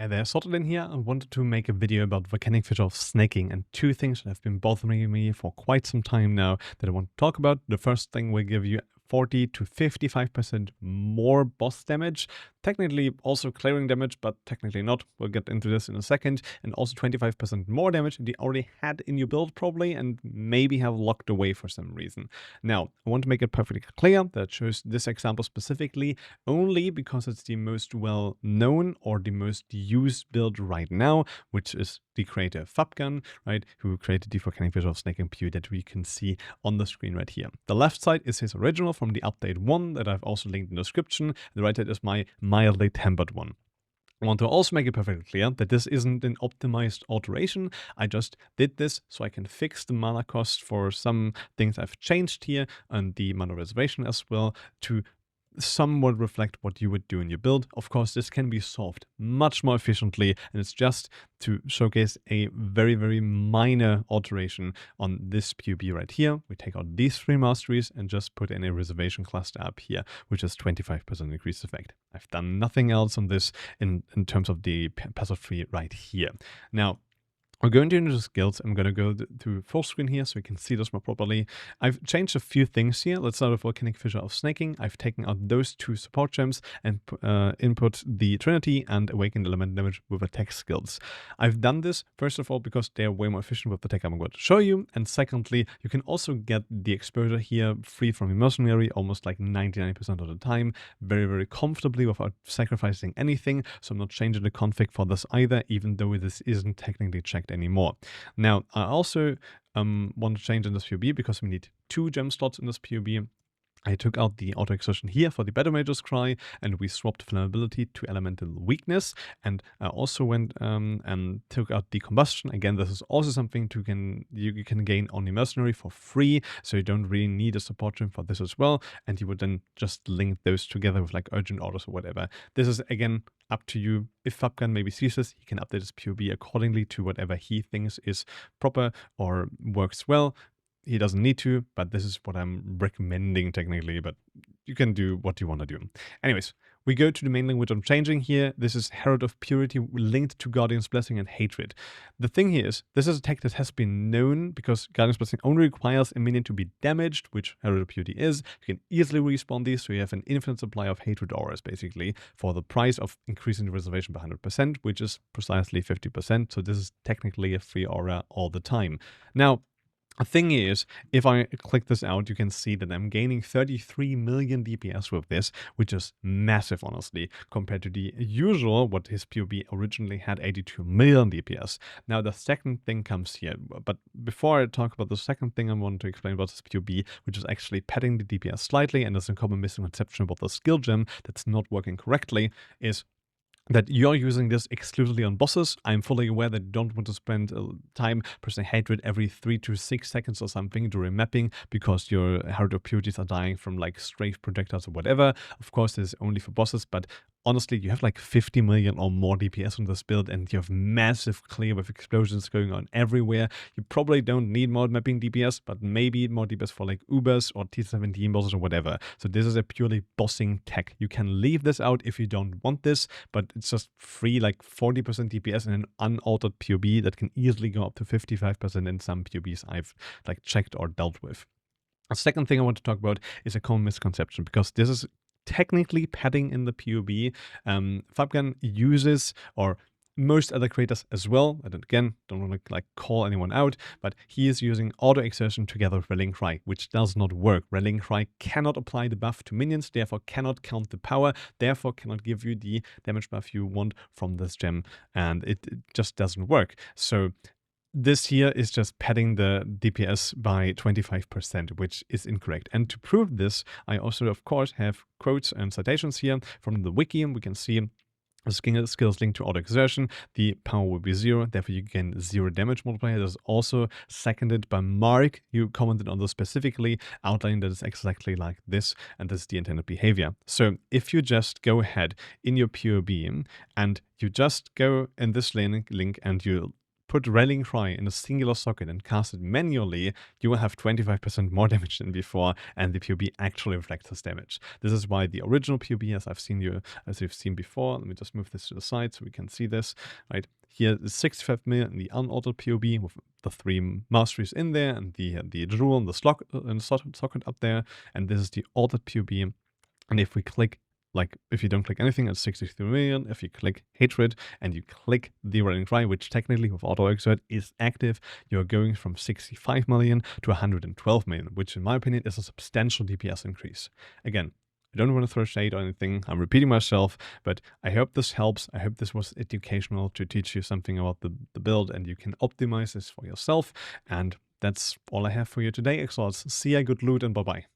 Hey there, Saltydayn here. I wanted to make a video about volcanic fissure snaking and two things that have been bothering me for quite some time now that I want to talk about. The first thing will give you 40 to 55% more boss damage. Technically also clearing damage, but technically not. We'll get into this in a second. And also 25% more damage than you already had in your build probably and maybe have locked away for some reason. Now, I want to make it perfectly clear that I chose this example specifically only because it's the most well-known or the most used build right now, which is the creator Fabgun, right, who created the volcanic fissure snaking PU that we can see on the screen right here. The left side is his original from the update 1 that I've also linked in the description. The right side is my mildly tempered one. I want to also make it perfectly clear that this isn't an optimized alteration. I just did this so I can fix the mana cost for some things I've changed here and the mana reservation as well to somewhat reflect what you would do in your build. Of course, this can be solved much more efficiently, and it's just to showcase a very, very minor alteration on this PUB right here. We take out these 3 masteries and just put in a reservation cluster up here, which is 25% increased effect. I've done nothing else on this in terms of the passive tree right here. Now, we're going to into the skills. I'm going to go to full screen here so you can see this more properly. I've changed a few things here. Let's start with Volcanic Fissure of Snaking. I've taken out those 2 support gems and input the Trinity and Awakened Element Damage with attack skills. I've done this, first of all, because they're way more efficient with the tech I'm going to show you. And secondly, you can also get the exposure here free from your mercenary almost like 99% of the time, very, very comfortably without sacrificing anything. So I'm not changing the config for this either, even though this isn't technically checked anymore. Now, I also want to change in this PUB because we need 2 gem slots in this PUB. I took out the auto exertion here for the Battle Mage's Cry, and we swapped flammability to elemental weakness. And I also went and took out the combustion. Again, this is also something you can gain on the mercenary for free, so you don't really need a support gem for this as well. And you would then just link those together with like urgent orders or whatever. This is again up to you. If Fabgun maybe sees this, he can update his PUB accordingly to whatever he thinks is proper or works well. He doesn't need to, but this is what I'm recommending technically, but you can do what you want to do. Anyways, we go to the main language I'm changing here. This is Herald of Purity linked to Guardian's Blessing and Hatred. The thing here is, this is a tech that has been known because Guardian's Blessing only requires a minion to be damaged, which Herald of Purity is. You can easily respawn these, so you have an infinite supply of Hatred auras, basically, for the price of increasing the reservation by 100%, which is precisely 50%, so this is technically a free aura all the time. Now, the thing is, if I click this out, you can see that I'm gaining 33 million DPS with this, which is massive, honestly, compared to the usual, what his PUB originally had, 82 million DPS. Now, the second thing comes here, but before I talk about the second thing I want to explain about this PUB, which is actually padding the DPS slightly, and there's a common misconception about the skill gem that's not working correctly, is that you're using this exclusively on bosses. I'm fully aware that you don't want to spend time pressing Hatred every 3 to 6 seconds or something during mapping because your Herald of Purities are dying from like strafe projectiles or whatever. Of course, this is only for bosses, but honestly, you have like 50 million or more DPS on this build and you have massive clear with explosions going on everywhere. You probably don't need more mapping DPS, but maybe more DPS for like Ubers or T17 bosses or whatever. So this is a purely bossing tech. You can leave this out if you don't want this, but it's just free like 40% DPS in an unaltered PUB that can easily go up to 55% in some PUBs I've like checked or dealt with. The second thing I want to talk about is a common misconception, because this is technically padding in the PUB. Fabgun uses, or most other creators as well, and again, don't want to like call anyone out, but he is using auto exertion together with Rallying Cry, which does not work. Rallying Cry cannot apply the buff to minions, therefore cannot count the power, therefore cannot give you the damage buff you want from this gem, and it just doesn't work. So this here is just padding the DPS by 25%, which is incorrect. And to prove this, I also, of course, have quotes and citations here from the wiki. We can see the skills linked to auto exertion, the power will be 0, therefore you gain 0 damage multiplier. This is also seconded by Mark. You commented on this specifically, outlining that it's exactly like this, and this is the intended behavior. So if you just go ahead in your PUB and you just go in this link and you put Rallying Cry in a singular socket and cast it manually, you will have 25% more damage than before, and the POB actually reflects this damage. This is why the original POB, as you've seen before, let me just move this to the side so we can see this, right? Here is 65 million in the unaltered POB with the 3 masteries in there and the jewel and the socket up there, and this is the altered POB. And if we click, like, if you don't click anything, it's 63 million. If you click Hatred and you click the Rallying Cry, which technically with Auto Exert is active, you're going from 65 million to 112 million, which in my opinion is a substantial DPS increase. Again, I don't want to throw shade or anything. I'm repeating myself, but I hope this helps. I hope this was educational to teach you something about the build, and you can optimize this for yourself. And that's all I have for you today, Exalts. See ya, good loot, and bye-bye.